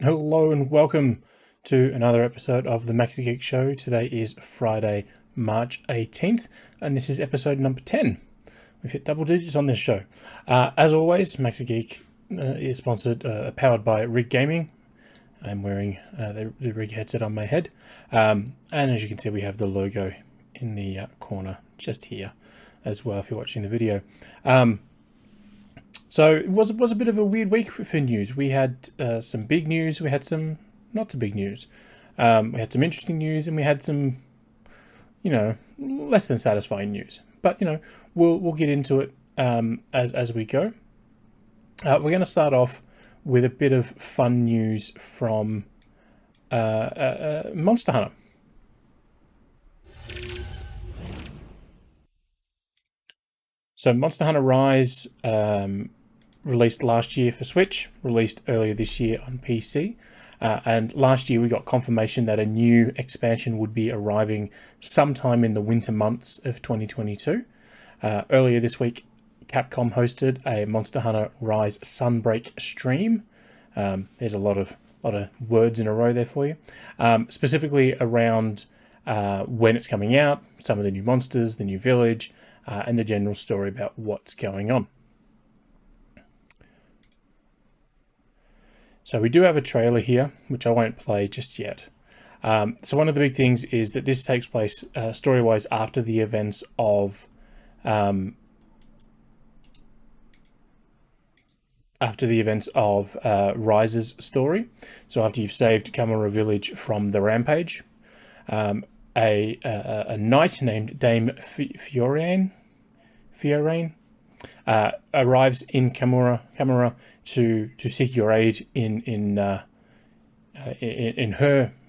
Hello and welcome to another episode of the Maxi-Geek Show. Today is Friday, March 18th, and this is episode number 10. We've hit double digits on this show. As always, Maxi-Geek is sponsored, powered by Rig Gaming. I'm wearing the Rig headset on my head. And as you can see, we have the logo in the corner just here as well if you're watching the video. So it was a bit of a weird week for news. We had some big news. We had some not so big news. We had some interesting news, and we had some, less than satisfying news. But we'll get into it as we go. We're going to start off with a bit of fun news from Monster Hunter. So Monster Hunter Rise released last year for Switch, released earlier this year on PC. And last year we got confirmation that a new expansion would be arriving sometime in the winter months of 2022. Earlier this week, Capcom hosted a Monster Hunter Rise Sunbreak stream. There's a lot of words in a row there for you. Specifically around when it's coming out, some of the new monsters, the new village, and the general story about what's going on. So we do have a trailer here, which I won't play just yet. So one of the big things is that this takes place story-wise after the events of Rise's story. So after you've saved Kamura Village from the rampage, a knight named Dame Fiorane arrives in Kamura to seek your aid in her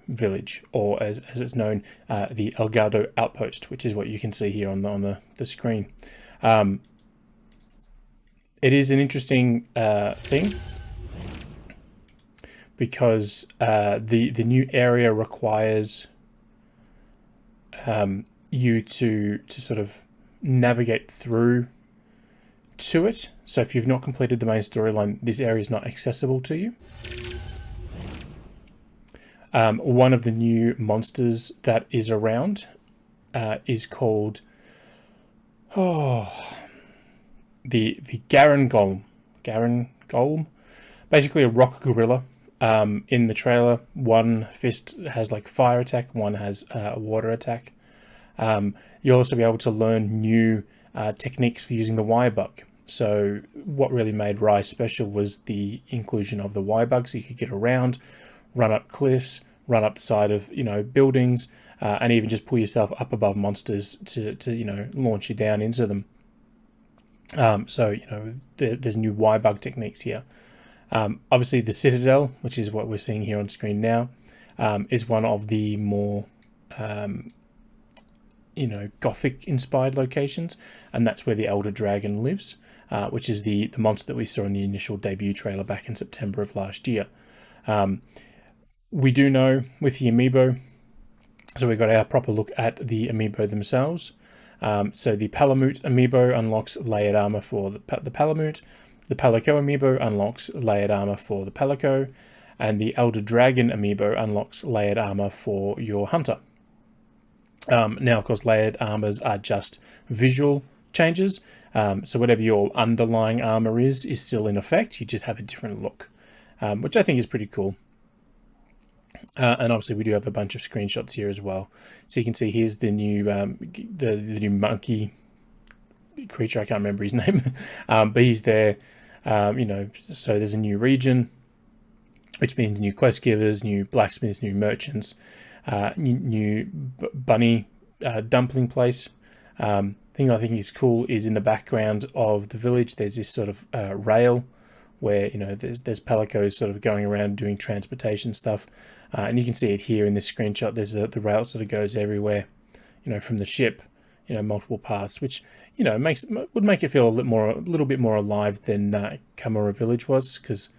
village, or as it's known, the Elgado Outpost, which is what you can see here on the screen. It is an interesting thing because the new area requires you to sort of navigate through to it. So if you've not completed the main storyline, this area is not accessible to you. One of the new monsters that is around is called the Garen Golem. Basically a rock gorilla. In the trailer, one fist has like fire attack, one has water attack. You'll also be able to learn new techniques for using the wire bug. So what really made Rise special was the inclusion of the wire bug, so you could get around, run up cliffs, run up the side of buildings, and even just pull yourself up above monsters to launch you down into them. So there's new wire bug techniques here. Obviously the Citadel, which is what we're seeing here on screen now, is one of the more Gothic inspired locations, and that's where the Elder Dragon lives, which is the monster that we saw in the initial debut trailer back in September of last year. We do know with the amiibo, so we got our proper look at the amiibo themselves. So the Palamute amiibo unlocks layered armor for the Palamute. The Palico amiibo unlocks layered armor for the Palico, and the Elder Dragon amiibo unlocks layered armor for your Hunter. Now, of course, layered armors are just visual changes. So whatever your underlying armor is still in effect. You just have a different look, which I think is pretty cool. And obviously, we do have a bunch of screenshots here as well. So you can see here's the new the new monkey creature. I can't remember his name, but he's there. So there's a new region, which means new quest givers, new blacksmiths, new merchants. New bunny dumpling place. Thing I think is cool is in the background of the village there's this sort of rail where there's palicos sort of going around doing transportation stuff, and you can see it here in this screenshot. There's the rail sort of goes everywhere, from the ship, multiple paths, which would make it feel a little bit more alive than Kamura Village was, because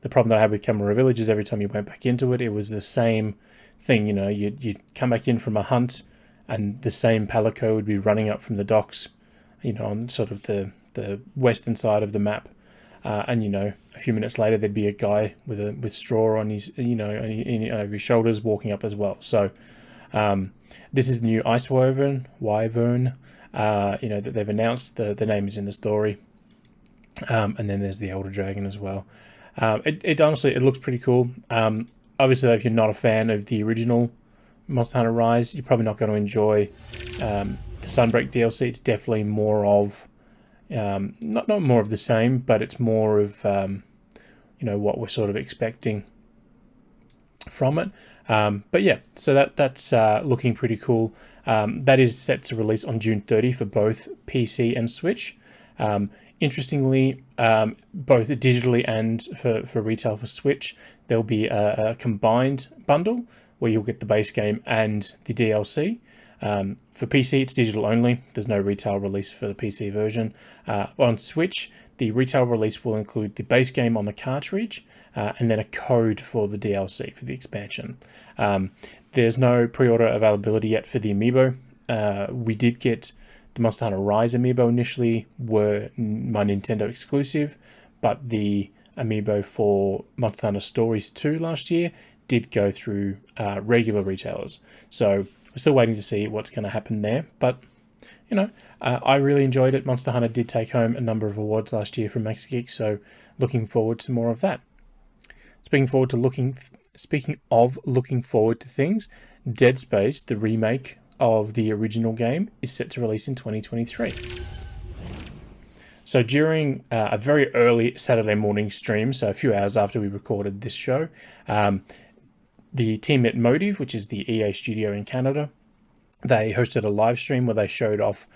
the problem that I had with Kamura Village is every time you went back into it, it was the same thing. You'd come back in from a hunt, and the same palico would be running up from the docks, on sort of the western side of the map, and a few minutes later there'd be a guy with straw on his over his shoulders walking up as well. So this is the new Ice Wyvern, that they've announced. The name is in the story, and then there's the Elder Dragon as well. It honestly, it looks pretty cool. Obviously, if you're not a fan of the original Monster Hunter Rise, you're probably not going to enjoy the Sunbreak DLC. It's definitely more of not more of the same, but it's more of what we're sort of expecting from it. But yeah, so that's looking pretty cool. That is set to release on June 30 for both PC and Switch. Interestingly, both digitally and for retail for Switch, there'll be a combined bundle where you'll get the base game and the DLC. For PC, it's digital only. There's no retail release for the PC version. On Switch, the retail release will include the base game on the cartridge and then a code for the DLC for the expansion. There's no pre-order availability yet for the amiibo. We did get the Monster Hunter Rise amiibo initially were my Nintendo exclusive, but the amiibo for Monster Hunter Stories 2 last year did go through regular retailers. So we're still waiting to see what's going to happen there. But, I really enjoyed it. Monster Hunter did take home a number of awards last year from Maxi-Geek, so looking forward to more of that. Speaking of looking forward to things, Dead Space, the remake of the original game, is set to release in 2023. So during a very early Saturday morning stream, so a few hours after we recorded this show, the team at Motive, which is the EA studio in Canada, they hosted a live stream where they showed off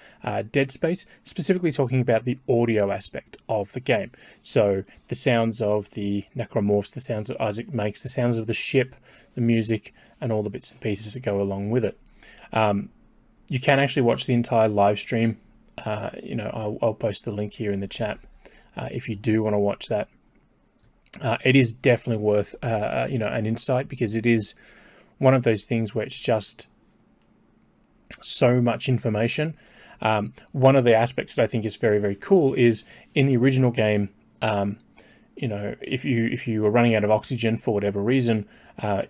Dead Space, specifically talking about the audio aspect of the game. So the sounds of the necromorphs, the sounds that Isaac makes, the sounds of the ship, the music, and all the bits and pieces that go along with it. You can actually watch the entire live stream. I'll post the link here in the chat if you do want to watch that. It is definitely worth an insight, because it is one of those things where it's just so much information. One of the aspects that I think is very, very cool is in the original game, if you were running out of oxygen for whatever reason,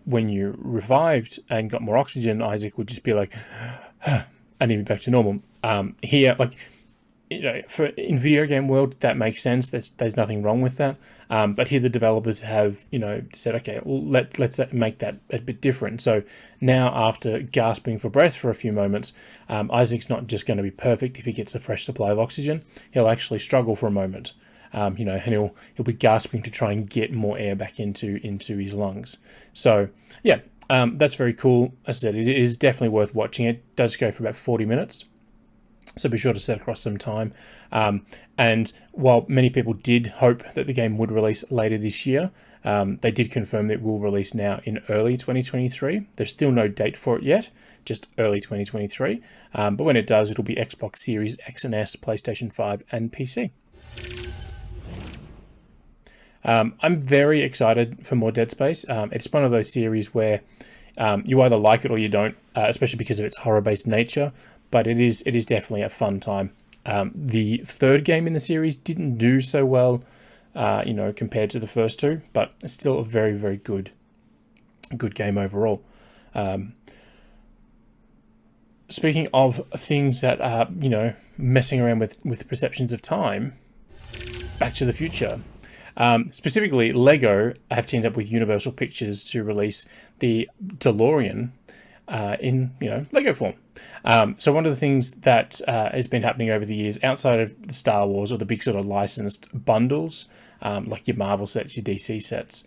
when you revived and got more oxygen, Isaac would just be like, and he'd be back to normal. Here, in video game world, that makes sense. There's nothing wrong with that. But here the developers have, said, okay, well, let's make that a bit different. So now, after gasping for breath for a few moments, Isaac's not just going to be perfect if he gets a fresh supply of oxygen. He'll actually struggle for a moment. And he'll be gasping to try and get more air back into his lungs. So yeah, that's very cool. As I said, it is definitely worth watching. It does go for about 40 minutes. So be sure to set across some time. And while many people did hope that the game would release later this year, they did confirm that it will release now in early 2023. There's still no date for it yet, just early 2023. But when it does, it'll be Xbox Series X and S, PlayStation 5, and PC. I'm very excited for more Dead Space. It's one of those series where you either like it or you don't, especially because of its horror-based nature. But it is definitely a fun time. The third game in the series didn't do so well, compared to the first two, but it's still a very, very good game overall. Speaking of things that are, messing around with perceptions of time, Back to the Future. Specifically, Lego have teamed up with Universal Pictures to release the DeLorean in Lego form. So one of the things that has been happening over the years, outside of the Star Wars or the big sort of licensed bundles, like your Marvel sets, your DC sets,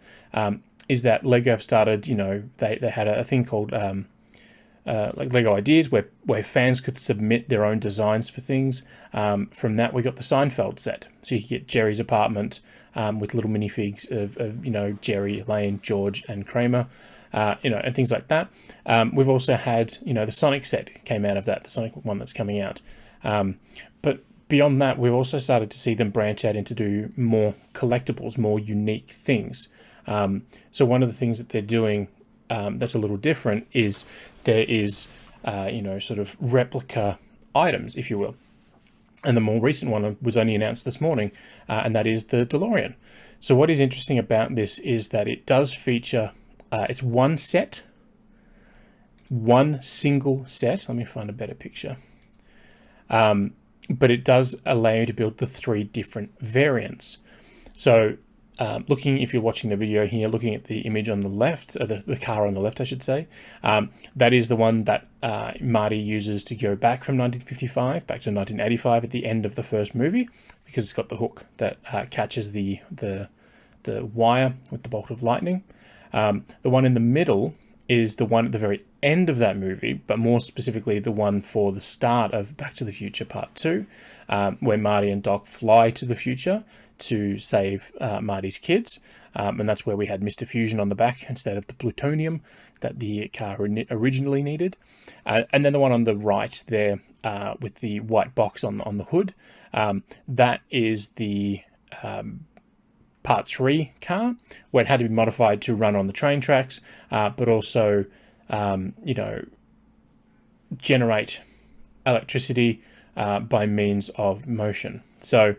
is that Lego have started, they had a thing called like Lego Ideas, where fans could submit their own designs for things. From that, we got the Seinfeld set, so you could get Jerry's apartment with little minifigs of Jerry, Elaine, George, and Kramer. And things like that. We've also had, the Sonic set came out of that, the Sonic one that's coming out. But beyond that, we've also started to see them branch out into do more collectibles, more unique things. So one of the things that they're doing that's a little different is there is, sort of replica items, if you will. And the more recent one was only announced this morning, and that is the DeLorean. So what is interesting about this is that it does feature, it's one set, one single set. Let me find a better picture. But it does allow you to build the 3 different variants. So if you're watching the video here, looking at the image on the left, the car on the left, I should say, that is the one that Marty uses to go back from 1955 back to 1985 at the end of the first movie, because it's got the hook that catches the wire with the bolt of lightning. The one in the middle is the one at the very end of that movie, but more specifically the one for the start of Back to the Future Part 2, where Marty and Doc fly to the future to save Marty's kids. And that's where we had Mr. Fusion on the back instead of the plutonium that the car originally needed. And then the one on the right there with the white box on the hood, that is the Part 3 car, where it had to be modified to run on the train tracks, but also, generate electricity by means of motion. So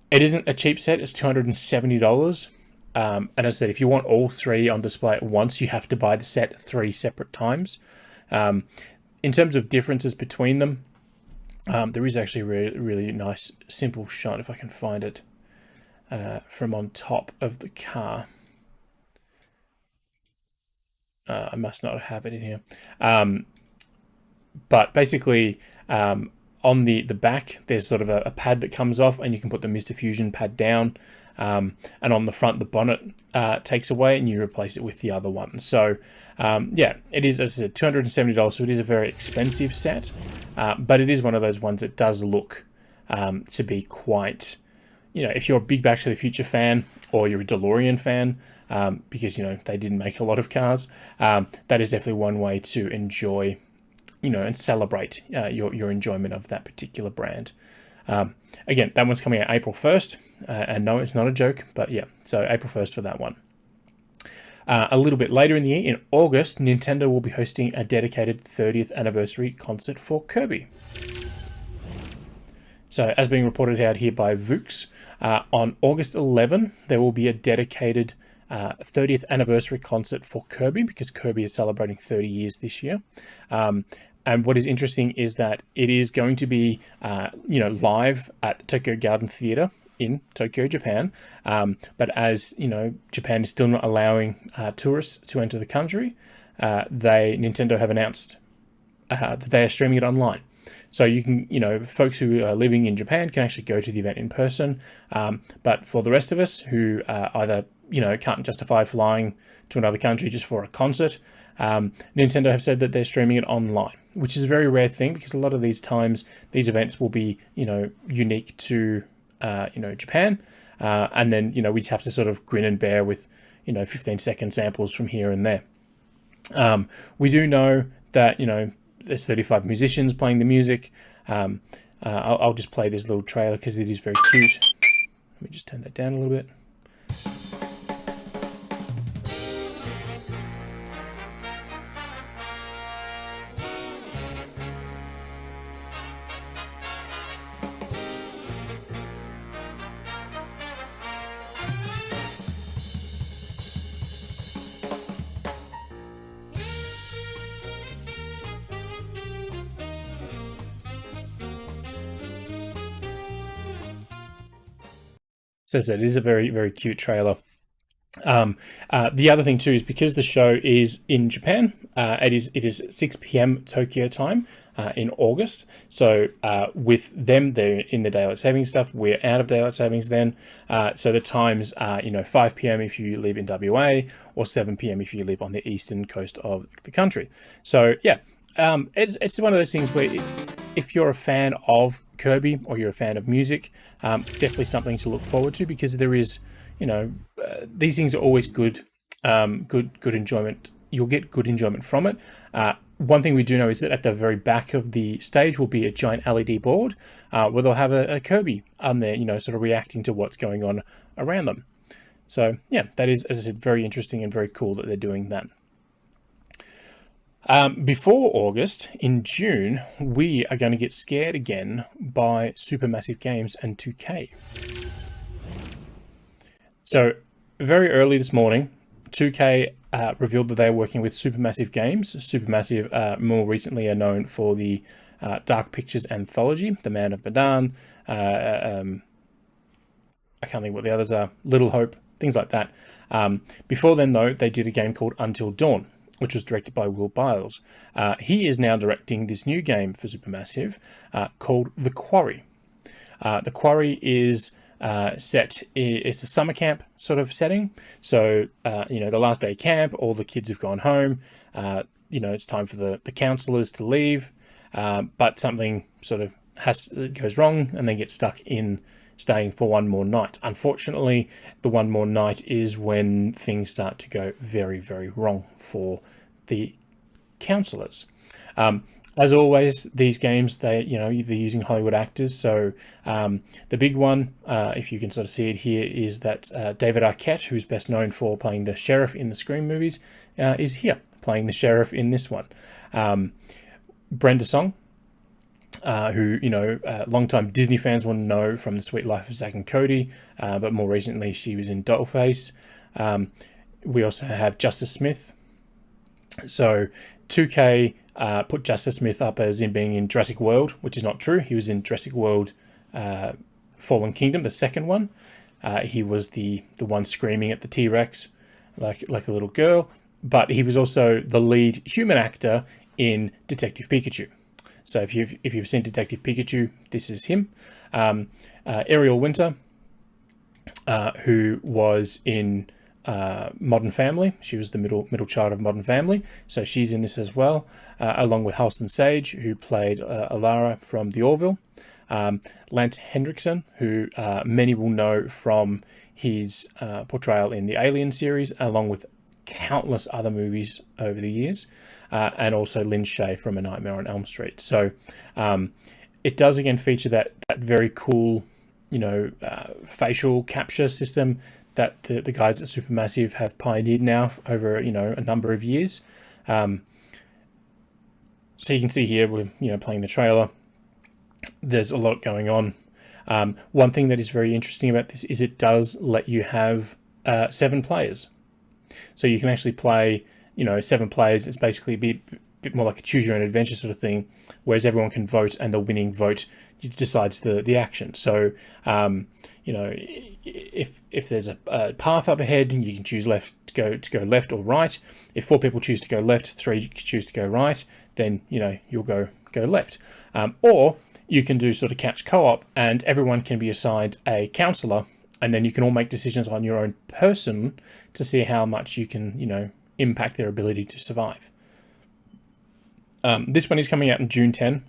it isn't a cheap set. It's $270. And as I said, if you want all 3 on display at once, you have to buy the set 3 separate times. In terms of differences between them, there is actually a really, really nice, simple shot, if I can find it, from on top of the car. I must not have it in here. But basically, on the back, there's sort of a pad that comes off, and you can put the Mr. Fusion pad down. And on the front, the bonnet takes away, and you replace it with the other one. So, yeah, it is, as I said, $270, so it is a very expensive set. But it is one of those ones that does look to be quite, if you're a big Back to the Future fan, or you're a DeLorean fan, because, they didn't make a lot of cars, that is definitely one way to enjoy, and celebrate your enjoyment of that particular brand. Again, that one's coming out April 1st, and no, it's not a joke, but yeah, so April 1st for that one. A little bit later in the year, in August, Nintendo will be hosting a dedicated 30th anniversary concert for Kirby. So, as being reported out here by Vooks, on August 11, there will be a dedicated 30th anniversary concert for Kirby, because Kirby is celebrating 30 years this year. And what is interesting is that it is going to be, live at Tokyo Garden Theatre in Tokyo, Japan. But as, Japan is still not allowing tourists to enter the country, Nintendo have announced that they are streaming it online. So you can, folks who are living in Japan can actually go to the event in person. But for the rest of us who either, can't justify flying to another country just for a concert, Nintendo have said that they're streaming it online, which is a very rare thing, because a lot of these times these events will be, unique to, Japan. And then, we'd have to sort of grin and bear with, 15-second samples from here and there. We do know that, there's 35 musicians playing the music. I'll just play this little trailer because it is very cute. Let me just turn that down a little bit. So as I said, it is a very, very cute trailer. The other thing too is, because the show is in Japan, it is 6 p.m. Tokyo time in August. So with them, they're in the daylight savings stuff. We're out of daylight savings then. So the times are 5 p.m. if you live in WA, or 7 p.m. if you live on the eastern coast of the country. So yeah, it's one of those things where if you're a fan of Kirby, or you're a fan of music, it's definitely something to look forward to, because there is, these things are always good enjoyment. You'll get good enjoyment from it. One thing we do know is that at the very back of the stage will be a giant LED board where they'll have a Kirby on there, sort of reacting to what's going on around them. So yeah, that is, as I said, very interesting and very cool that they're doing that. Before August, in June, we are going to get scared again by Supermassive Games and 2K. So, very early this morning, 2K revealed that they are working with Supermassive Games. Supermassive, more recently, are known for the Dark Pictures anthology, The Man of Medan. I can't think what the others are. Little Hope, things like that. Before then, though, they did a game called Until Dawn, which was directed by Will Byles. He is now directing this new game for Supermassive called The Quarry. The Quarry is set, it's a summer camp sort of setting. So, the last day of camp, all the kids have gone home. It's time for the counselors to leave. But something sort of goes wrong and they get stuck in staying for one more night. Unfortunately, the one more night is when things start to go very, very wrong for the counselors. As always, these games, they're using Hollywood actors. So the big one, if you can sort of see it here, is that David Arquette, who's best known for playing the sheriff in the Scream movies, is here playing the sheriff in this one. Brenda Song, who, longtime Disney fans will know from The Sweet Life of Zack and Cody, but more recently she was in Dollface. We also have Justice Smith. So 2K put Justice Smith up as in being in Jurassic World, which is not true. He was in Jurassic World Fallen Kingdom, the second one. He was the one screaming at the T-Rex like a little girl, but he was also the lead human actor in Detective Pikachu. So if you've seen Detective Pikachu, this is him. Ariel Winter, who was in Modern Family. She was the middle child of Modern Family, so she's in this as well, along with Halston Sage, who played Alara from The Orville. Lance Hendrickson, who many will know from his portrayal in the Alien series, along with countless other movies over the years. And also Lynn Shay from A Nightmare on Elm Street. So it does again feature that very cool, facial capture system that the guys at Supermassive have pioneered now over a number of years. So you can see here we're playing the trailer. There's a lot going on. One thing that is very interesting about this is it does let you have 7 players. So you can actually play 7 players. It's basically a bit more like a choose your own adventure sort of thing, whereas everyone can vote and the winning vote decides the action. So, if there's a path up ahead, you can choose to go left or right. If 4 people choose to go left, 3 choose to go right, then, you'll go left. Or you can do sort of couch co-op and everyone can be assigned a counselor, and then you can all make decisions on your own person to see how much you can, impact their ability to survive. This one is coming out in June 10.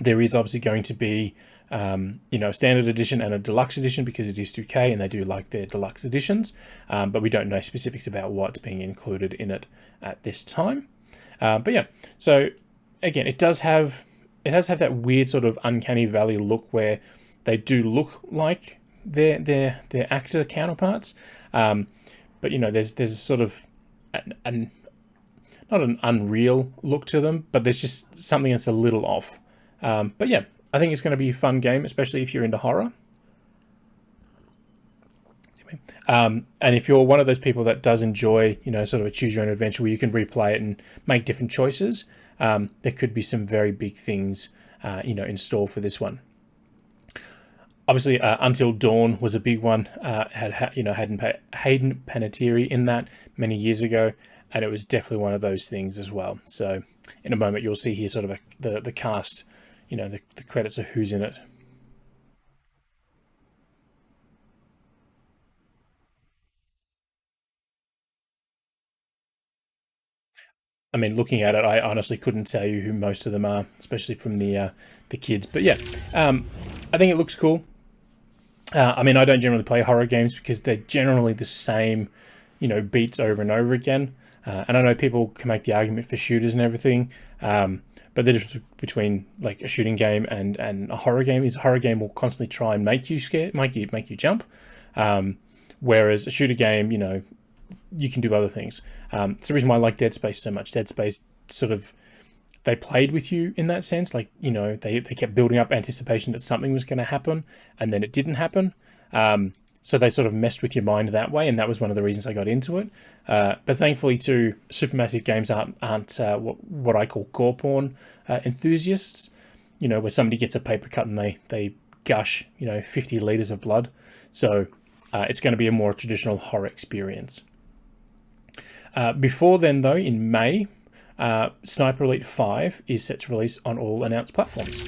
There is obviously going to be, a standard edition and a deluxe edition because it is 2K and they do like their deluxe editions, but we don't know specifics about what's being included in it at this time. But yeah, so again, it does have that weird sort of uncanny valley look where they do look like their actor counterparts, but there's sort of not an unreal look to them, but there's just something that's a little off. But yeah, I think it's going to be a fun game, especially if you're into horror. And if you're one of those people that does enjoy, sort of a choose your own adventure where you can replay it and make different choices, there could be some very big things, in store for this one. Obviously, Until Dawn was a big one. Had Hayden Panettiere in that many years ago, and it was definitely one of those things as well. So, in a moment, you'll see here sort of the cast, the credits of who's in it. I mean, looking at it, I honestly couldn't tell you who most of them are, especially from the kids. But yeah, I think it looks cool. I mean, I don't generally play horror games because they're generally the same, beats over and over again. And I know people can make the argument for shooters and everything, but the difference between like a shooting game and a horror game is a horror game will constantly try and make you scared, make you jump, whereas a shooter game, you can do other things. It's the reason why I like Dead Space so much. Dead Space sort of, they played with you in that sense. Like, you know, they kept building up anticipation that something was going to happen, and then it didn't happen. So they sort of messed with your mind that way, and that was one of the reasons I got into it. But thankfully, too, Supermassive Games aren't what I call gore porn enthusiasts. You know, where somebody gets a paper cut and they gush, you know, 50 liters of blood. So it's going to be a more traditional horror experience. Before then, though, in May, Sniper Elite 5 is set to release on all announced platforms.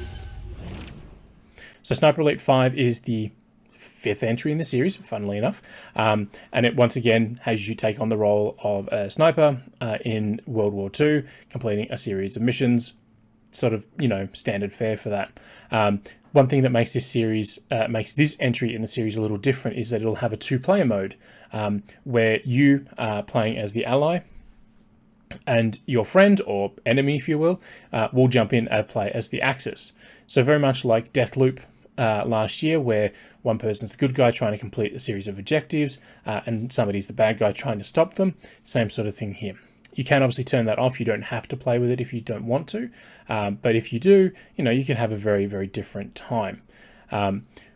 So Sniper Elite 5 is the 5th entry in the series, funnily enough, and it once again has you take on the role of a sniper in World War II, completing a series of missions. Sort of, you know, standard fare for that. One thing that makes this series, makes this entry in the series a little different is that it'll have a 2-player mode where you are playing as the ally, and your friend or enemy, if you will jump in and play as the Axis. So very much like Deathloop last year, where one person's the good guy trying to complete a series of objectives and somebody's the bad guy trying to stop them. Same sort of thing here. You can obviously turn that off. You don't have to play with it if you don't want to. But if you do, you know, you can have a very, very different time.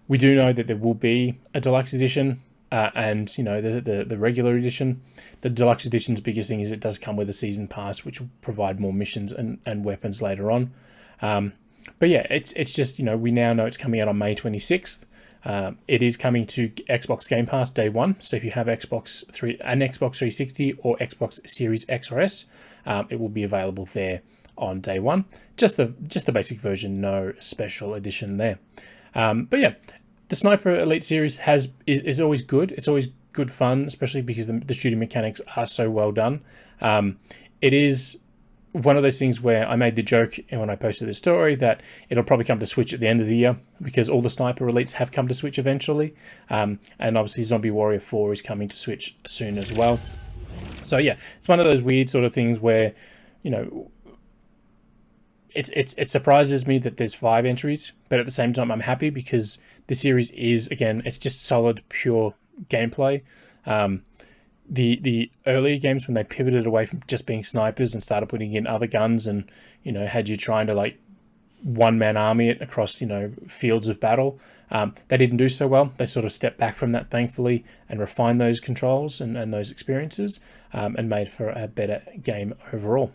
We do know that there will be a deluxe edition and, you know, the regular edition. The deluxe edition's biggest thing is it does come with a season pass, which will provide more missions and weapons later on. But yeah, it's just, you know, we now know it's coming out on May 26th. It is coming to Xbox Game Pass day one. So if you have an Xbox 360 or Xbox Series X or S, it will be available there on day one. Just the basic version, no special edition there. But yeah, the Sniper Elite series is always good. It's always good fun, especially because the shooting mechanics are so well done. It is one of those things where I made the joke when I posted this story that it'll probably come to Switch at the end of the year, because all the Sniper Elites have come to Switch eventually. And obviously Zombie Warrior 4 is coming to Switch soon as well. So yeah, it's one of those weird sort of things where, you know, it surprises me that there's 5 entries, but at the same time I'm happy because the series is, again, it's just solid, pure gameplay. The earlier games, when they pivoted away from just being snipers and started putting in other guns and, you know, had you trying to like one-man army it across, you know, fields of battle, they didn't do so well. They sort of stepped back from that, thankfully, and refined those controls and those experiences, and made for a better game overall.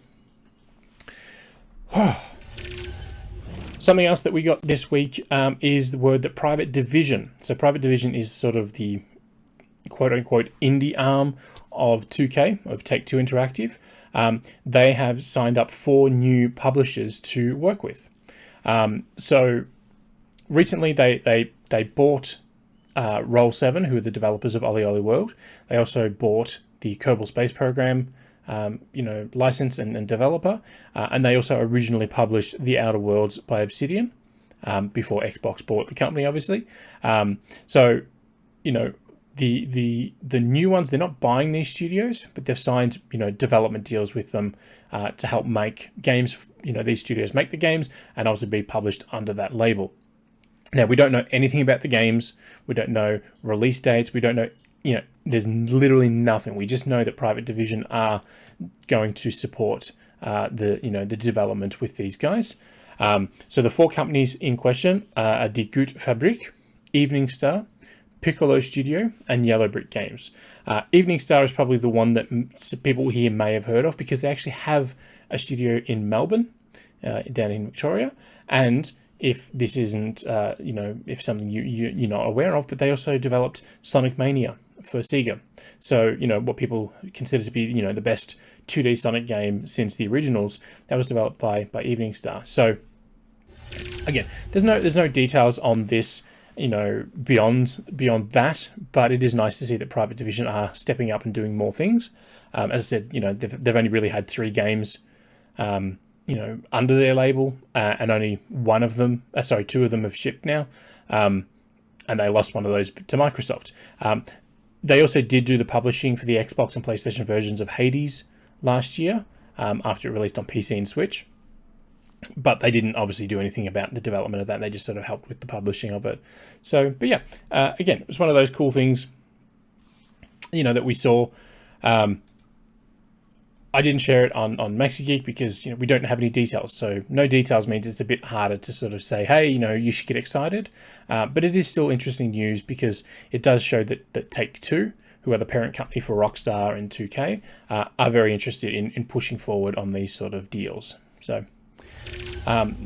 Something else that we got this week is the word that Private Division. So Private Division is sort of the quote-unquote indie arm of 2K, of Take-Two Interactive. They have signed up 4 new publishers to work with. So recently they bought Roll7, who are the developers of Oli Oli World. They also bought the Kerbal Space Program you know, license and developer, and they also originally published The Outer Worlds by Obsidian before Xbox bought the company, obviously. So, you know, the new ones, they're not buying these studios, but they've signed, you know, development deals with them to help make games. You know, these studios make the games and also be published under that label. Now, we don't know anything about the games. We don't know release dates. We don't know, you know, there's literally nothing. We just know that Private Division are going to support the development with these guys. So the 4 companies in question are Die Gute Fabrik, Evening Star, Piccolo Studio, and Yellow Brick Games. Evening Star is probably the one that people here may have heard of, because they actually have a studio in Melbourne, down in Victoria. And if this isn't, if something you're not aware of, but they also developed Sonic Mania for Sega. So, you know, what people consider to be, you know, the best 2D Sonic game since the originals, that was developed by Evening Star. So, again, there's no details on this, you know, beyond that, but it is nice to see that Private Division are stepping up and doing more things. As I said, you know, they've only really had 3 games, you know, under their label, and only 2 of them have shipped now, and they lost one of those to Microsoft. They also did do the publishing for the Xbox and PlayStation versions of Hades last year, after it released on PC and Switch. But they didn't obviously do anything about the development of that. They just sort of helped with the publishing of it. So, but yeah, again, it was one of those cool things, you know, that we saw. I didn't share it on Maxi-Geek because we don't have any details. So no details means it's a bit harder to sort of say, hey, you should get excited. But it is still interesting news because it does show that Take-Two, who are the parent company for Rockstar and 2K, are very interested in pushing forward on these sort of deals. So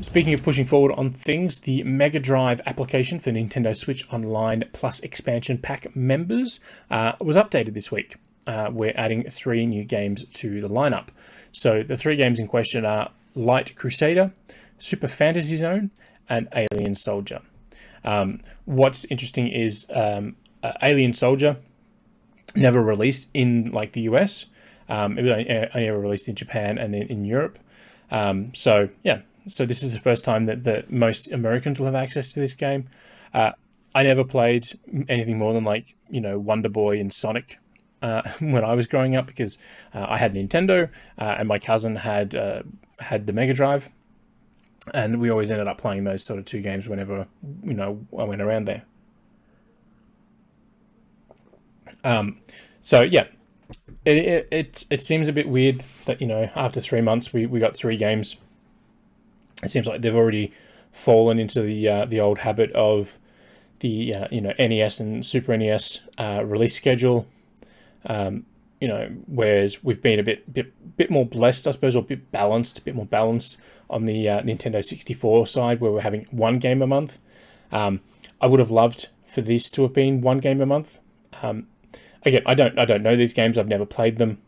speaking of pushing forward on things, the Mega Drive application for Nintendo Switch Online Plus Expansion Pack members was updated this week. We're adding 3 new games to the lineup. So the 3 games in question are Light Crusader, Super Fantasy Zone, and Alien Soldier. What's interesting is Alien Soldier never released in like the US. It was only ever released in Japan and then in Europe. So this is the first time that most Americans will have access to this game. I never played anything more than like Wonder Boy and Sonic when I was growing up because I had Nintendo and my cousin had the Mega Drive, and we always ended up playing those sort of 2 games whenever I went around there. So yeah, it seems a bit weird that after 3 months we got 3 games. It seems like they've already fallen into the old habit of the NES and Super NES release schedule. Whereas we've been a bit more blessed, I suppose, or a bit more balanced on the Nintendo 64 side, where we're having 1 game a month. I would have loved for this to have been 1 game a month. Again, I don't know these games. I've never played them.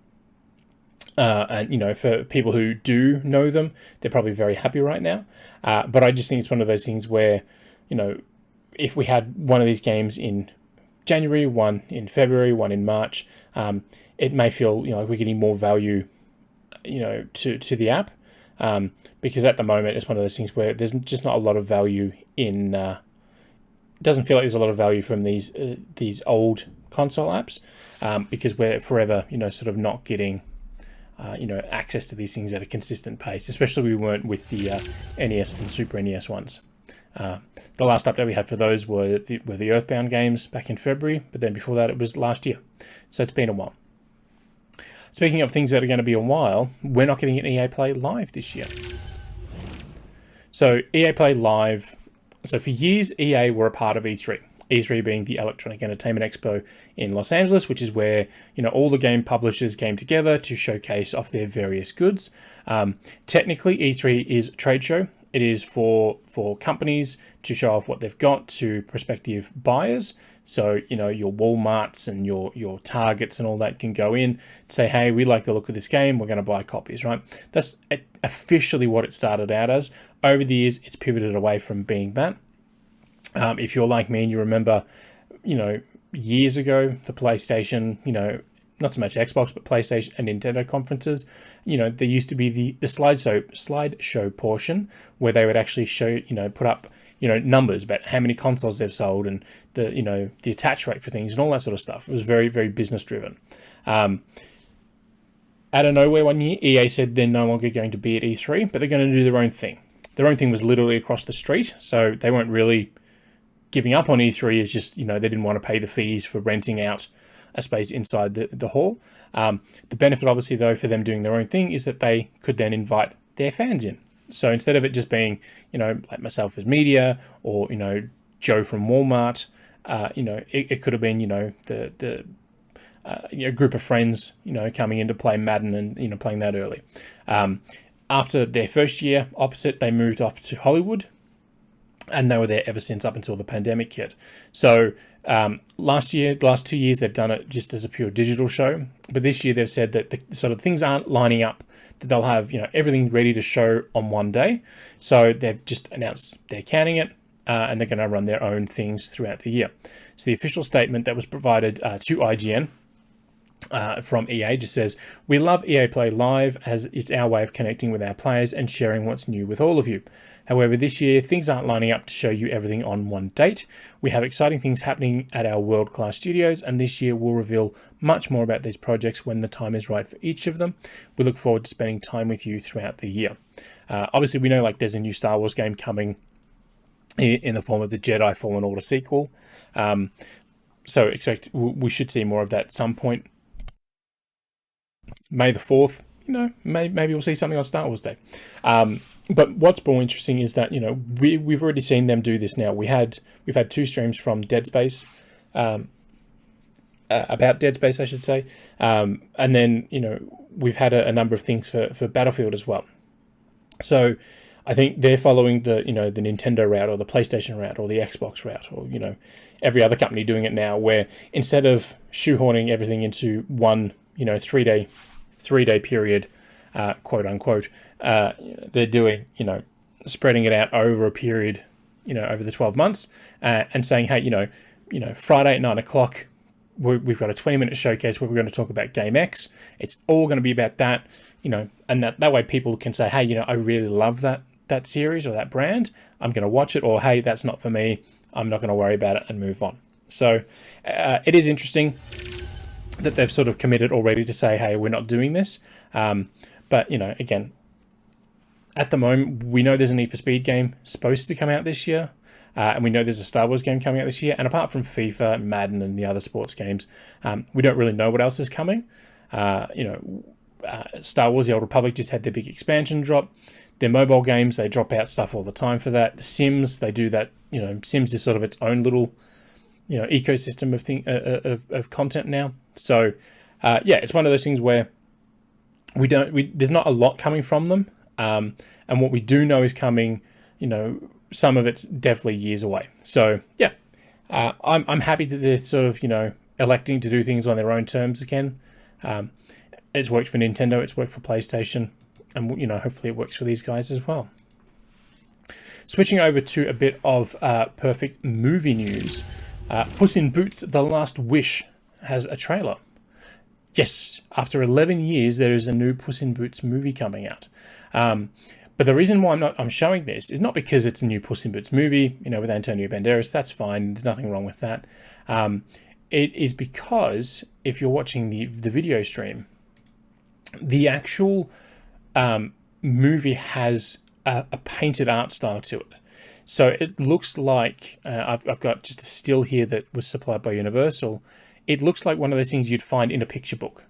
And for people who do know them, they're probably very happy right now. But I just think it's one of those things where, if we had one of these games in January, one in February, one in March, it may feel like we're getting more value, to the app, because at the moment it's one of those things where there's just not a lot of value in. It doesn't feel like there's a lot of value from these old console apps, because we're forever sort of not getting access to these things at a consistent pace. Especially we weren't with the NES and Super NES ones. The last update we had for those were the Earthbound games back in February, but then before that it was last year. So it's been a while. Speaking of things that are going to be a while, we're not getting an EA Play Live this year. So EA Play Live, so for years EA were a part of E3. E3 being the Electronic Entertainment Expo in Los Angeles, which is where all the game publishers came together to showcase off their various goods. Technically, E3 is a trade show. It is for companies to show off what they've got to prospective buyers. So your Walmarts and your Targets and all that can go in to say, hey, we like the look of this game. We're going to buy copies, right? That's officially what it started out as. Over the years, it's pivoted away from being that. If you're like me and you remember, years ago, the PlayStation, not so much Xbox, but PlayStation and Nintendo conferences, there used to be the slideshow portion where they would actually show, put up, numbers about how many consoles they've sold and the attach rate for things and all that sort of stuff. It was very, very business driven. Out of nowhere one year, EA said they're no longer going to be at E3, but they're going to do their own thing. Their own thing was literally across the street, so they weren't really giving up on E3. Is just, they didn't want to pay the fees for renting out a space inside the hall. The benefit, obviously, though, for them doing their own thing is that they could then invite their fans in. So instead of it just being, like myself as media or, Joe from Walmart, it could have been, a group of friends, coming in to play Madden and, playing that early. After their first year opposite, they moved off to Hollywood, and they were there ever since up until the pandemic hit. So last 2 years, they've done it just as a pure digital show. But this year, they've said that the sort of things aren't lining up, that they'll have everything ready to show on one day. So they've just announced they're canning it, and they're going to run their own things throughout the year. So the official statement that was provided to IGN from EA just says, "We love EA Play Live as it's our way of connecting with our players and sharing what's new with all of you. However, this year, things aren't lining up to show you everything on one date. We have exciting things happening at our world-class studios, and this year we'll reveal much more about these projects when the time is right for each of them. We look forward to spending time with you throughout the year." Obviously, we know there's a new Star Wars game coming in the form of the Jedi Fallen Order sequel. So we should see more of that at some point. May the 4th maybe we'll see something on Star Wars Day. But what's more interesting is that we've already seen them do this now. We've had 2 streams from Dead Space, about Dead Space, I should say, and then we've had a number of things for Battlefield as well. So I think they're following the the Nintendo route or the PlayStation route or the Xbox route or every other company doing it now, where instead of shoehorning everything into one 3-day period, quote unquote, they're doing spreading it out over a period, over the 12 months, and saying, hey, Friday at 9 o'clock, we've got a 20-minute showcase where we're going to talk about Game X. It's all going to be about that, and that way people can say, hey, I really love that series or that brand. I'm going to watch it, or hey, that's not for me. I'm not going to worry about it and move on. So it is interesting that they've sort of committed already to say, hey, we're not doing this. But, again, at the moment, we know there's a Need for Speed game supposed to come out this year. And we know there's a Star Wars game coming out this year. And apart from FIFA, Madden, and the other sports games, we don't really know what else is coming. Star Wars, The Old Republic just had their big expansion drop. Their mobile games, they drop out stuff all the time for that. The Sims, they do that. Sims is sort of its own little, ecosystem of content now. So, it's one of those things where there's not a lot coming from them. And what we do know is coming, some of it's definitely years away. So, I'm happy that they're sort of, electing to do things on their own terms again. It's worked for Nintendo, it's worked for PlayStation, and, hopefully it works for these guys as well. Switching over to a bit of perfect movie news. Puss in Boots: The Last Wish has a trailer. Yes, after 11 years, there is a new Puss in Boots movie coming out. But the reason why I'm showing this is not because it's a new Puss in Boots movie, with Antonio Banderas. That's fine. There's nothing wrong with that. It is because if you're watching the video stream, the actual movie has a painted art style to it. So it looks like, I've got just a still here that was supplied by Universal. It looks like one of those things you'd find in a picture book.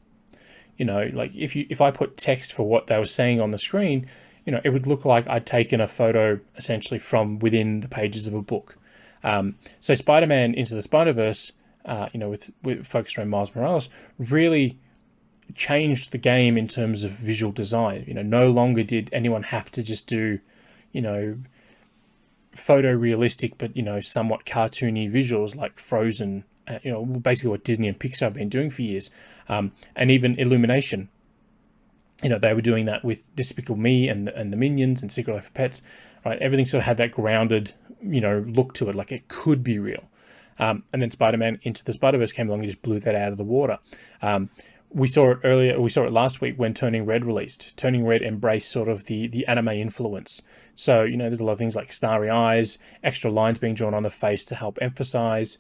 Like if I put text for what they were saying on the screen, it would look like I'd taken a photo essentially from within the pages of a book. So Spider-Man Into the Spider-Verse, with focus around Miles Morales, really changed the game in terms of visual design. No longer did anyone have to just do, photorealistic but somewhat cartoony visuals like Frozen. Basically what Disney and Pixar have been doing for years, and even Illumination. They were doing that with Despicable Me and the Minions and Secret Life of Pets, right? Everything sort of had that grounded, look to it, like it could be real. And then Spider-Man Into the Spider-Verse came along and just blew that out of the water. We saw it earlier. We saw it last week when Turning Red released. Turning Red embraced sort of the anime influence. So there's a lot of things like starry eyes, extra lines being drawn on the face to help emphasize.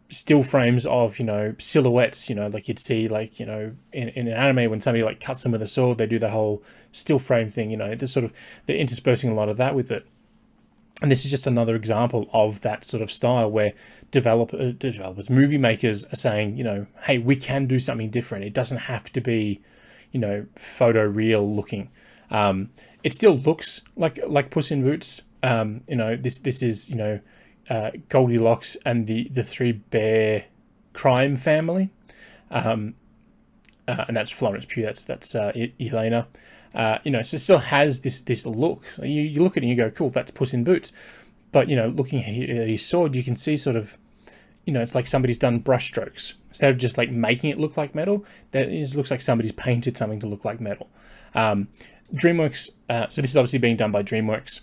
Still frames of silhouettes. Like you'd see in an anime when somebody like cuts them with a sword, they do that whole still frame thing. They're interspersing a lot of that with it. And this is just another example of that sort of style where developers, movie makers are saying, hey, we can do something different. It doesn't have to be, photo real looking. It still looks like Puss in Boots. This is, Goldilocks and the three bear crime family. And that's Florence Pugh. That's Elena. So it still has this look. You look at it and you go, cool, that's Puss in Boots. But, looking at his sword, you can see sort of, it's like somebody's done brush strokes. Instead of just like making it look like metal, it looks like somebody's painted something to look like metal. DreamWorks, so this is obviously being done by DreamWorks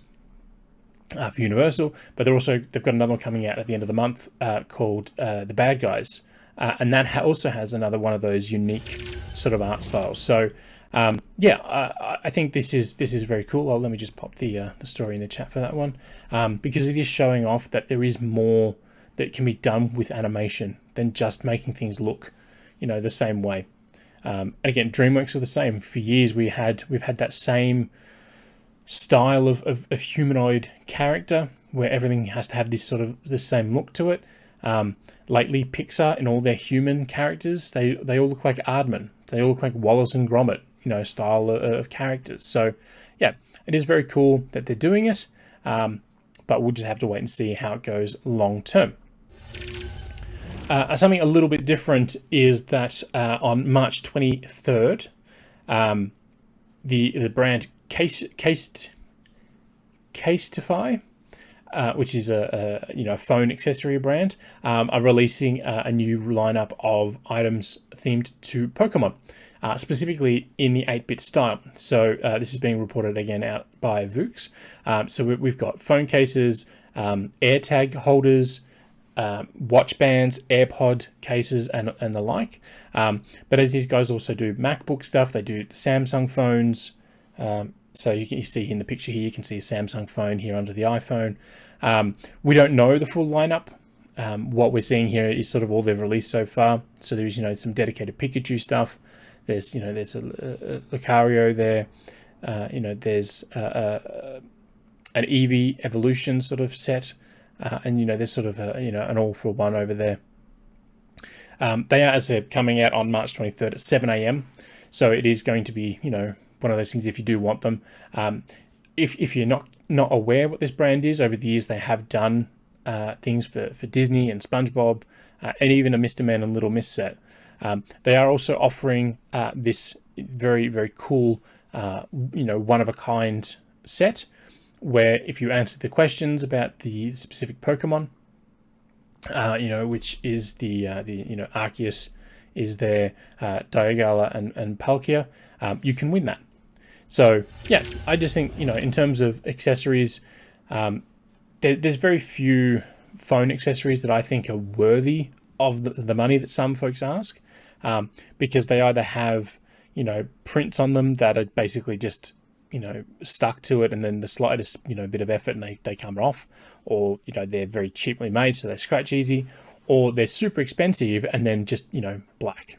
for Universal, but they've got another one coming out at the end of the month called The Bad Guys. And that also has another one of those unique sort of art styles. So, I think this is very cool. Let me just pop the story in the chat for that one, because it is showing off that there is more that can be done with animation than just making things look, the same way. And again, DreamWorks are the same. For years, we've had that same style of humanoid character where everything has to have this sort of the same look to it. Lately, Pixar and all their human characters, they all look like Aardman. They all look like Wallace and Gromit, you know, style of characters. So yeah, it is very cool that they're doing it, but we'll just have to wait and see how it goes long term. Something a little bit different is that on March 23rd, the brand Casetify, which is a phone accessory brand, are releasing a new lineup of items themed to Pokemon, specifically in the 8-bit style. So this is being reported again out by Vooks. So we've got phone cases, AirTag holders, watch bands, AirPod cases, and the like. But as these guys also do MacBook stuff, they do Samsung phones. So you can see in the picture here, you can see a Samsung phone here under the iPhone. We don't know the full lineup. What we're seeing here is sort of all they've released so far. So there's some dedicated Pikachu stuff. There's there's a Lucario there. There's an Eevee evolution sort of set. And there's sort of an all for one over there. They are, as I said, coming out on March 23rd at 7 a.m. So it is going to be one of those things if you do want them. If you're not aware what this brand is, over the years they have done things for Disney and SpongeBob, and even a Mr. Man and Little Miss set. They are also offering this very, very cool one of a kind set, where if you answer the questions about the specific Pokemon, which is the Arceus is there, Dialga and Palkia, you can win that. So yeah, I just think in terms of accessories, there's very few phone accessories that I think are worthy of the money that some folks ask, because they either have prints on them that are basically just stuck to it, and then the slightest bit of effort and they come off, or they're very cheaply made so they scratch easy, or they're super expensive and then just black,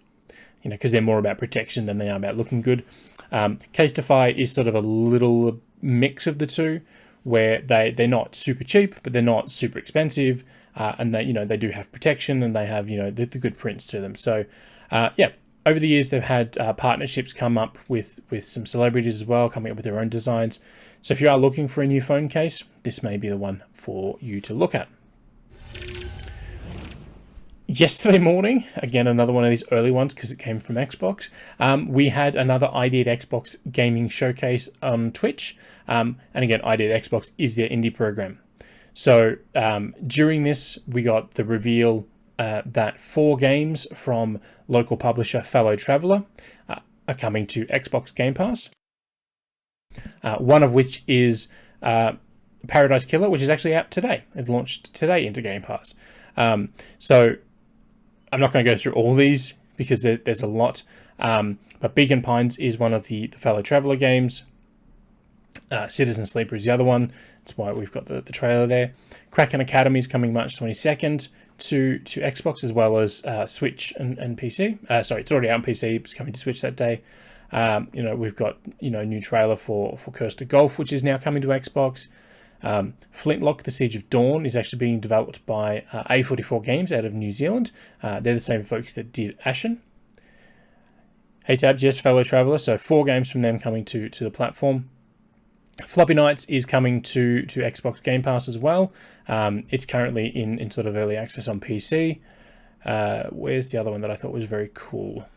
because they're more about protection than they are about looking good. Casetify is sort of a little mix of the two, where they're not super cheap but they're not super expensive, and they do have protection, and they have the good prints to them. So yeah, over the years, they've had partnerships come up with some celebrities as well, coming up with their own designs. So if you are looking for a new phone case, this may be the one for you to look at. Yesterday morning, again, another one of these early ones because it came from Xbox, we had another ID at Xbox gaming showcase on Twitch. And again, ID at Xbox is their indie program. So during this, we got the reveal that 4 games from local publisher Fellow Traveller are coming to Xbox Game Pass. One of which is Paradise Killer, which is actually out today. It launched today into Game Pass. So I'm not going to go through all these because there's a lot. But Beacon Pines is one of the Fellow Traveller games. Citizen Sleeper is the other one. That's why we've got the trailer there. Kraken Academy is coming March 22nd to Xbox, as well as Switch and PC. Sorry, it's already out on PC. It's coming to Switch that day. We've got new trailer for Cursed to Golf, which is now coming to Xbox. Flintlock: The Siege of Dawn is actually being developed by A44 Games out of New Zealand. They're the same folks that did Ashen. Hey Tabs, yes, Fellow Traveller. So 4 games from them coming to the platform. Floppy Nights is coming to Xbox Game Pass as well. It's currently in sort of early access on PC. Where's the other one that I thought was very cool?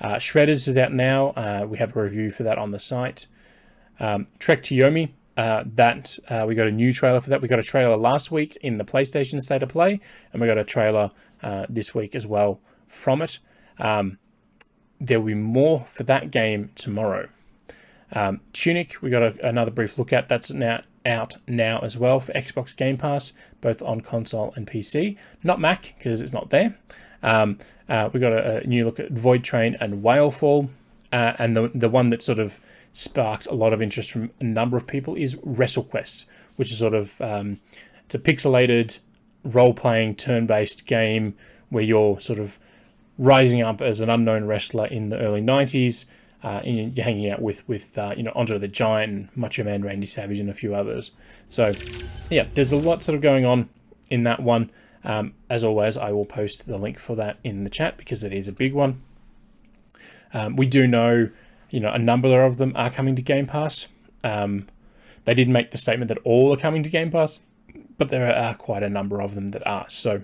Shredders is out now. We have a review for that on the site. Trek to Yomi, we got a new trailer for that. We got a trailer last week in the PlayStation State of Play, and we got a trailer this week as well from it. There will be more for that game tomorrow. Tunic, we got another brief look at. That's now out now as well for Xbox Game Pass, both on console and PC. Not Mac, because it's not there. We got a new look at Void Train and Whalefall, and the one that sort of sparked a lot of interest from a number of people is WrestleQuest, which is sort of it's a pixelated role-playing turn-based game where you're sort of rising up as an unknown wrestler in the early 90s. And you're hanging out with Andre the Giant and Macho Man Randy Savage and a few others. So yeah, there's a lot sort of going on in that one. As always, I will post the link for that in the chat because it is a big one. We do know, a number of them are coming to Game Pass. They didn't make the statement that all are coming to Game Pass, but there are quite a number of them that are. So,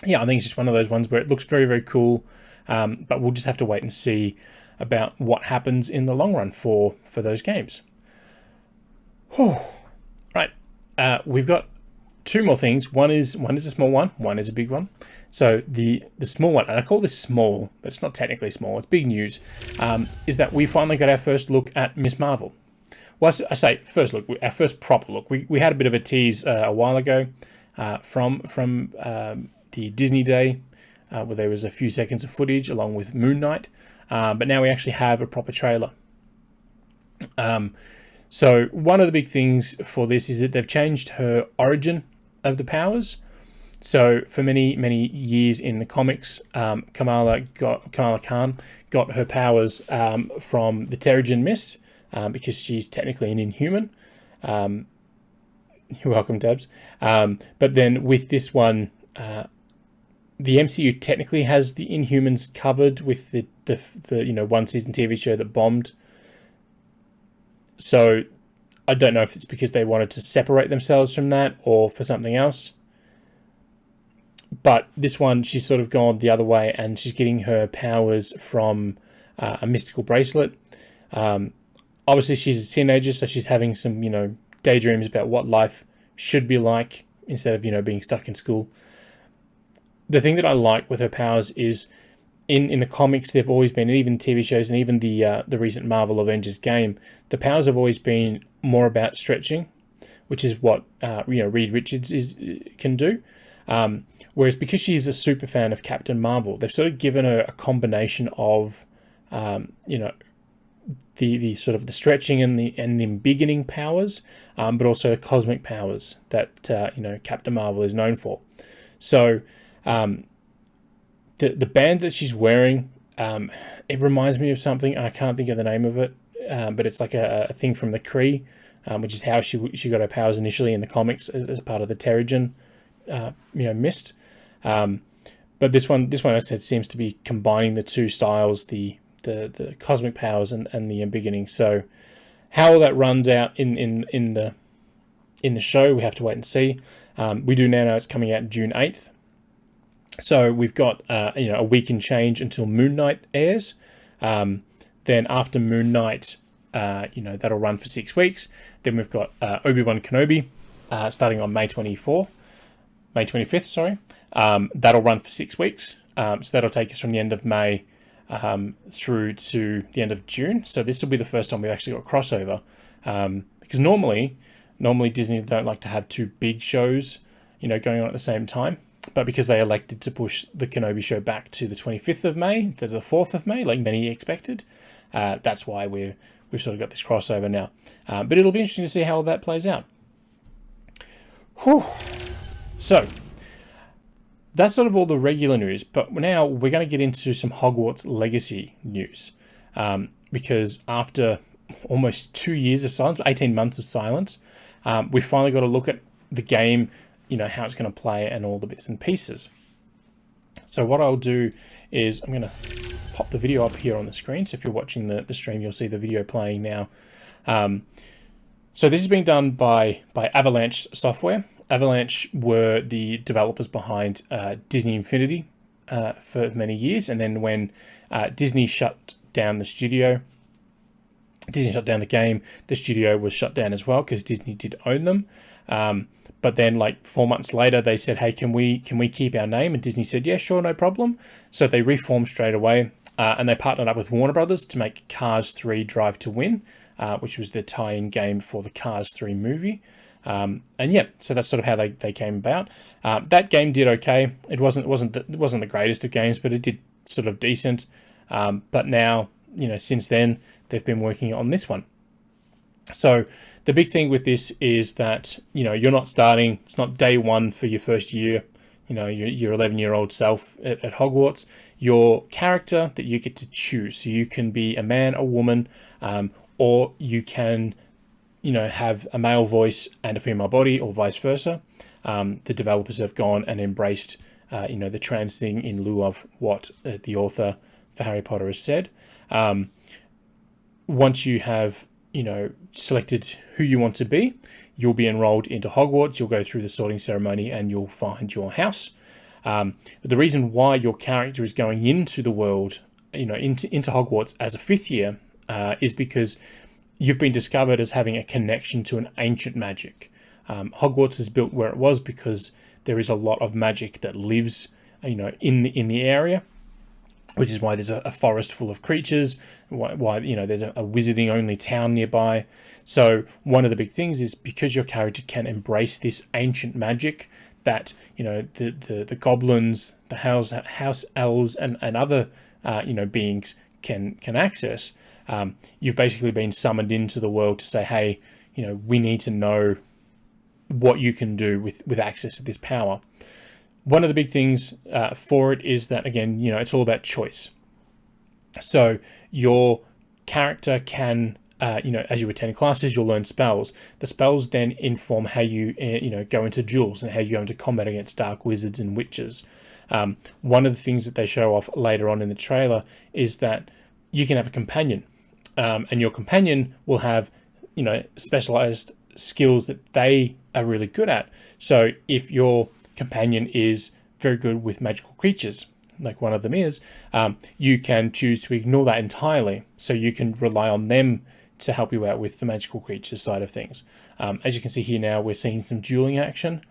yeah, I think it's just one of those ones where it looks very, very cool, but we'll just have to wait and see about what happens in the long run for those games. Whew. Right, we've got two more things. One is a small one is a big one. So the small one, and I call this small, but it's not technically small, it's big news, is that we finally got our first look at Miss Marvel. Well, I say first look, our first proper look. We had a bit of a tease a while ago from the Disney Day, where there was a few seconds of footage along with Moon Knight, but now we actually have a proper trailer. So one of the big things for this is that they've changed her origin of the powers. So for many, many years in the comics, Kamala Khan got her powers from the Terrigen Mist, because she's technically an Inhuman. You're welcome, Dabs. But then with this one, the MCU technically has the Inhumans covered with the one season TV show that bombed. So I don't know if it's because they wanted to separate themselves from that or for something else. But this one, she's sort of gone the other way, and she's getting her powers from a mystical bracelet. Obviously, she's a teenager, so she's having some, daydreams about what life should be like instead of, being stuck in school. The thing that I like with her powers is in the comics, they've always been, and even TV shows, and even the recent Marvel Avengers game, the powers have always been more about stretching, which is what Reed Richards can do. Whereas because she's a super fan of Captain Marvel, they've sort of given her a combination of the sort of the stretching and the embiggening powers, but also the cosmic powers that Captain Marvel is known for. So the band that she's wearing, it reminds me of something. I can't think of the name of it, but it's like a thing from the Kree, which is how she got her powers initially in the comics as part of the Terrigen mist. But this one I said seems to be combining the two styles, the cosmic powers and the embiggening. So how that runs out in the show, we have to wait and see. We do now know it's coming out June 8th. So we've got a week and change until Moon Knight airs. Then after Moon Knight, that'll run for 6 weeks. Then we've got Obi-Wan Kenobi starting on May 25th. That'll run for 6 weeks. So that'll take us from the end of May through to the end of June. So this will be the first time we've actually got crossover, because normally Disney don't like to have two big shows, going on at the same time. But because they elected to push the Kenobi show back to the 25th of May instead of the 4th of May, like many expected, that's why we've sort of got this crossover now. But it'll be interesting to see how all that plays out. Whew. So that's sort of all the regular news, but now we're going to get into some Hogwarts Legacy news, because after almost 2 years of silence, 18 months of silence, we finally got a look at the game, how it's going to play and all the bits and pieces. So what I'll do is I'm going to pop the video up here on the screen. So if you're watching the stream, you'll see the video playing now. So this is being done by Avalanche Software. Avalanche were the developers behind Disney Infinity for many years. And then when Disney shut down the studio, Disney shut down the game, the studio was shut down as well because Disney did own them. But then like 4 months later, they said, hey, can we keep our name? And Disney said, yeah, sure, no problem. So they reformed straight away, and they partnered up with Warner Brothers to make Cars 3 Drive to Win, which was the tie-in game for the Cars 3 movie. And yeah, so that's sort of how they came about. That game did okay. It wasn't the greatest of games, but it did sort of decent. But now, since then, they've been working on this one. So the big thing with this is that, you're not starting, it's not day one for your first year, your 11-year-old self at Hogwarts. Your character that you get to choose. So you can be a man, a woman, or you can, have a male voice and a female body, or vice versa. The developers have gone and embraced, the trans thing in lieu of what the author for Harry Potter has said. Once you have, selected who you want to be, you'll be enrolled into Hogwarts. You'll go through the sorting ceremony and you'll find your house. But the reason why your character is going into the world, into Hogwarts as a fifth year, is because you've been discovered as having a connection to an ancient magic. Hogwarts is built where it was because there is a lot of magic that lives, in the area, which is why there's a forest full of creatures. Why there's a wizarding only town nearby. So one of the big things is because your character can embrace this ancient magic that the goblins, the house elves, and other beings can access. You've basically been summoned into the world to say, hey, we need to know what you can do with access to this power. One of the big things for it is that, again, it's all about choice. So your character can, as you attend classes, you'll learn spells. The spells then inform how you, go into duels and how you go into combat against dark wizards and witches. One of the things that they show off later on in the trailer is that you can have a companion, and your companion will have, specialized skills that they are really good at. So if your companion is very good with magical creatures, like one of them is, you can choose to ignore that entirely. So you can rely on them to help you out with the magical creatures side of things. As you can see here now, we're seeing some dueling action.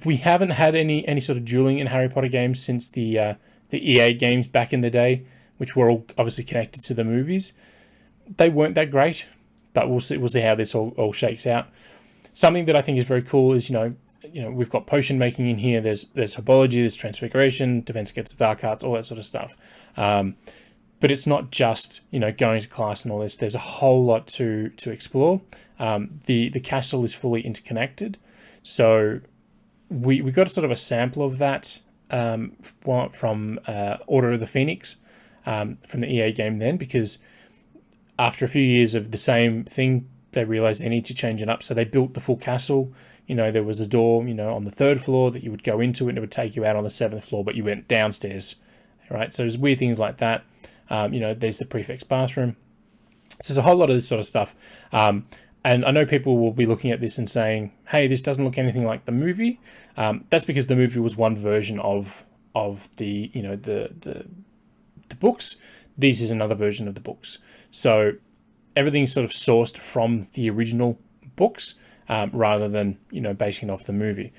We haven't had any sort of dueling in Harry Potter games since the EA games back in the day, which were all obviously connected to the movies. They weren't that great, but we'll see how this all shakes out. Something that I think is very cool is, we've got potion making in here. There's herbology, there's transfiguration, defense against the dark arts, all that sort of stuff. But it's not just, going to class and all this. There's a whole lot to explore. The castle is fully interconnected. So we got a sort of a sample of that from Order of the Phoenix, from the EA game then, because after a few years of the same thing, they realized they need to change it up. So they built the full castle. There was a door, on the 3rd floor that you would go into, and it would take you out on the 7th floor, but you went downstairs, right? So there's weird things like that. There's the prefect's bathroom. So there's a whole lot of this sort of stuff. And I know people will be looking at this and saying, hey, this doesn't look anything like the movie. That's because the movie was one version of the, the books. This is another version of the books. So everything's sort of sourced from the original books, rather than, basing it off the movie.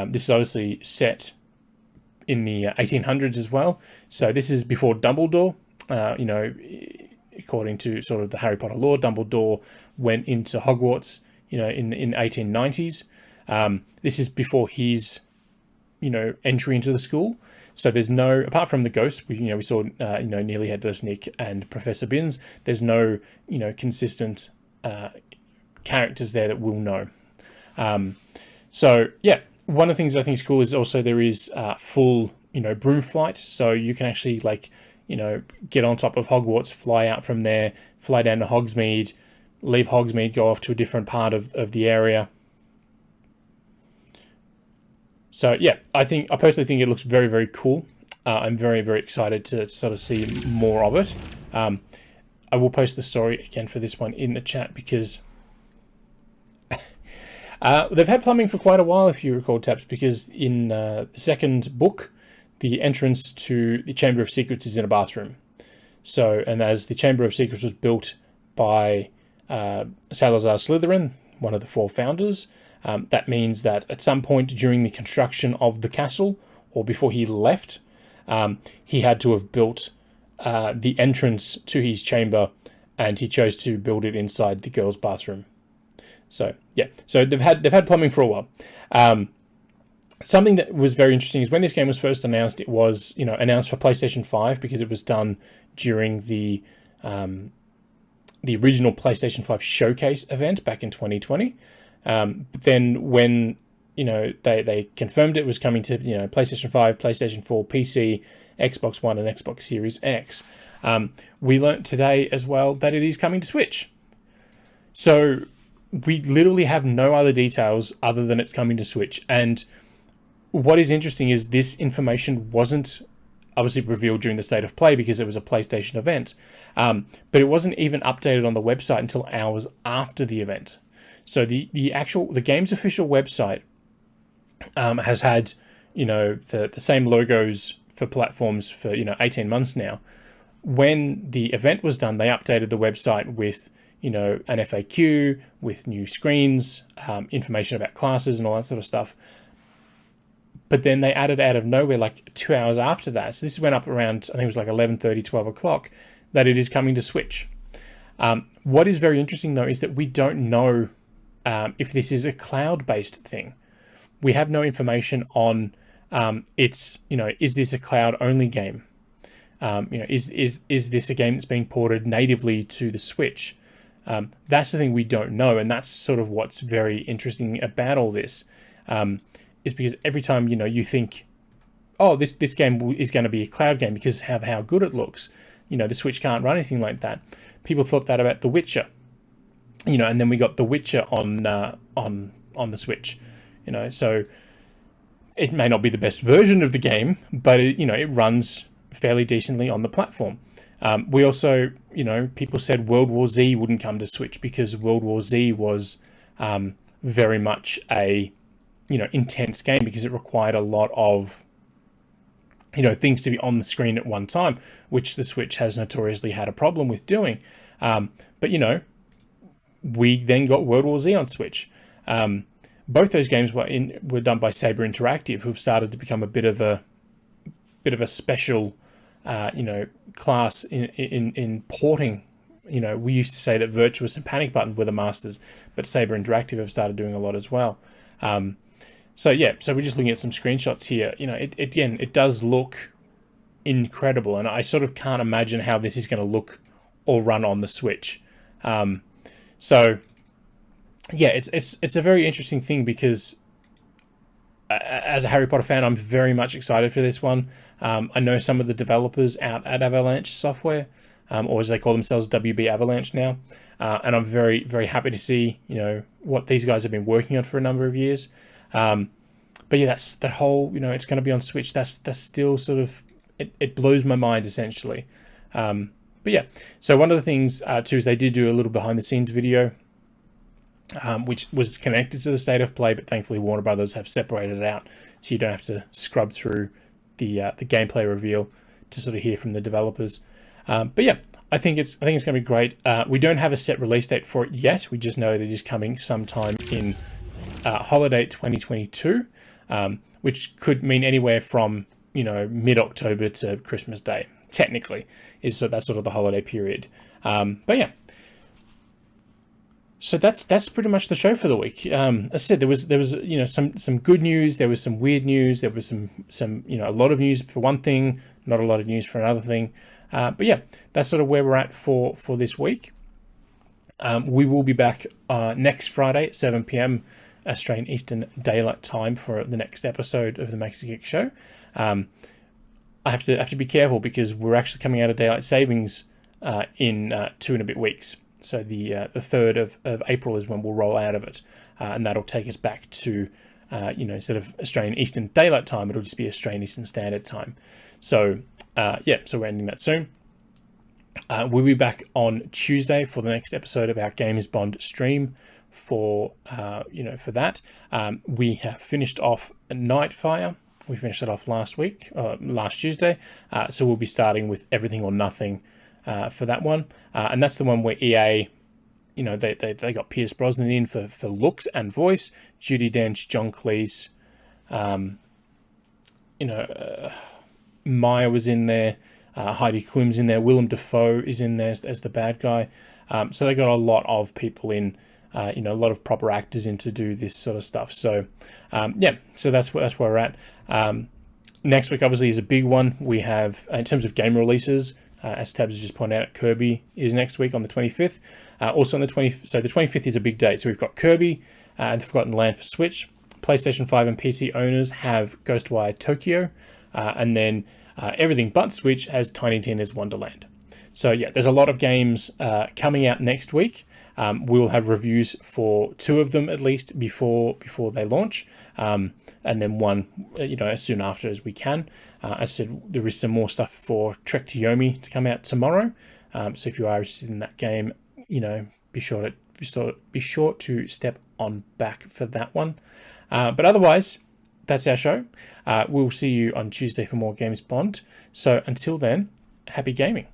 This is obviously set in the 1800s as well. So this is before Dumbledore. According to sort of the Harry Potter lore, Dumbledore went into Hogwarts, in the 1890s. This is before his, entry into the school. So there's no, apart from the ghosts, we saw, Nearly Headless Nick and Professor Binns. There's no, consistent characters there that we'll know. So yeah, one of the things I think is cool is also there is full, broom flight. So you can actually get on top of Hogwarts, fly out from there, fly down to Hogsmeade, leave Hogsmeade, go off to a different part of the area. So yeah, I personally think it looks very, very cool. I'm very, very excited to sort of see more of it. I will post the story again for this one in the chat because they've had plumbing for quite a while, if you recall, Taps, because in the second book, the entrance to the Chamber of Secrets is in a bathroom. So, and as the Chamber of Secrets was built by Salazar Slytherin, one of the 4 founders, that means that at some point during the construction of the castle, or before he left, he had to have built the entrance to his chamber, and he chose to build it inside the girls' bathroom. So yeah, so they've had plumbing for a while. Something that was very interesting is when this game was first announced, it was announced for PlayStation 5 because it was done during the original PlayStation 5 showcase event back in 2020. But then when they confirmed it was coming to PlayStation 5, PlayStation 4, PC, Xbox One, and Xbox Series X, we learnt today as well that it is coming to Switch. So we literally have no other details other than it's coming to Switch. And what is interesting is this information wasn't obviously revealed during the State of Play because it was a PlayStation event. But it wasn't even updated on the website until hours after the event. So the game's official website has had, the same logos for platforms for 18 months now. When the event was done, they updated the website with an FAQ, with new screens, information about classes and all that sort of stuff. But then they added out of nowhere, like 2 hours after that, so this went up around, I think it was like 11:30, 12 o'clock, that it is coming to Switch. What is very interesting though is that we don't know if this is a cloud-based thing. We have no information on is this a cloud-only game? Is this a game that's being ported natively to the Switch? That's the thing we don't know, and that's sort of what's very interesting about all this. Is because every time you think, oh, this game is going to be a cloud game because of how good it looks. The Switch can't run anything like that. People thought that about The Witcher. And then we got The Witcher on the Switch. So it may not be the best version of the game, but it runs fairly decently on the platform. We also, people said World War Z wouldn't come to Switch because World War Z was very much a intense game because it required a lot of things to be on the screen at one time, which the Switch has notoriously had a problem with doing. But we then got World War Z on Switch. Both those games were done by Saber Interactive, who've started to become a bit of a special class in porting. We used to say that Virtuous and Panic Button were the masters, but Saber Interactive have started doing a lot as well. So we're just looking at some screenshots here. It does look incredible, and I sort of can't imagine how this is going to look or run on the Switch. It's a very interesting thing because as a Harry Potter fan, I'm very much excited for this one. I know some of the developers out at Avalanche Software, or as they call themselves, WB Avalanche now, and I'm very, very happy to see what these guys have been working on for a number of years. But yeah, that's that whole, it's going to be on Switch. That's still sort of, it blows my mind essentially. But yeah, so one of the things too is they did do a little behind the scenes video, which was connected to the State of Play, but thankfully Warner Brothers have separated it out, so you don't have to scrub through the gameplay reveal to sort of hear from the developers. But yeah, I think it's going to be great. We don't have a set release date for it yet. We just know that it is coming sometime in holiday 2022, which could mean anywhere from mid-October to Christmas Day. Technically, that's sort of the holiday period. But yeah, so that's pretty much the show for the week. As I said, there was some good news, there was some weird news, there was some a lot of news for one thing, not a lot of news for another thing. But yeah, that's sort of where we're at for this week. We will be back next Friday at 7 p.m. Australian Eastern Daylight Time for the next episode of the Maxi-Geek Show. I have to be careful because we're actually coming out of daylight savings in 2 and a bit weeks. So the 3rd of April is when we'll roll out of it, and that'll take us back to instead of Australian Eastern Daylight Time, it'll just be Australian Eastern Standard Time. So so we're ending that soon. We'll be back on Tuesday for the next episode of our Games Bond stream. For that, we have finished off Nightfire. We finished it off last Tuesday. So we'll be starting with Everything or Nothing for that one, and that's the one where EA, they got Pierce Brosnan in for looks and voice. Judi Dench, John Cleese, Maya was in there. Heidi Klum's in there. Willem Dafoe is in there as the bad guy. So they got a lot of people in. A lot of proper actors in to do this sort of stuff. So, so that's where we're at. Next week, obviously, is a big one. We have, in terms of game releases, as Tabs has just pointed out, Kirby is next week on the 25th. Also on the 25th is a big date. So we've got Kirby and Forgotten Land for Switch. PlayStation 5 and PC owners have Ghostwire Tokyo, and then everything but Switch has Tiny Tina's Wonderland. So yeah, there's a lot of games coming out next week. We will have reviews for 2 of them at least before they launch, and then one, as soon after as we can. Mm-hmm. As I said, there is some more stuff for Trek to Yomi to come out tomorrow. So if you are interested in that game, be sure to step on back for that one. But otherwise, that's our show. We'll see you on Tuesday for more Games Bond. So until then, happy gaming.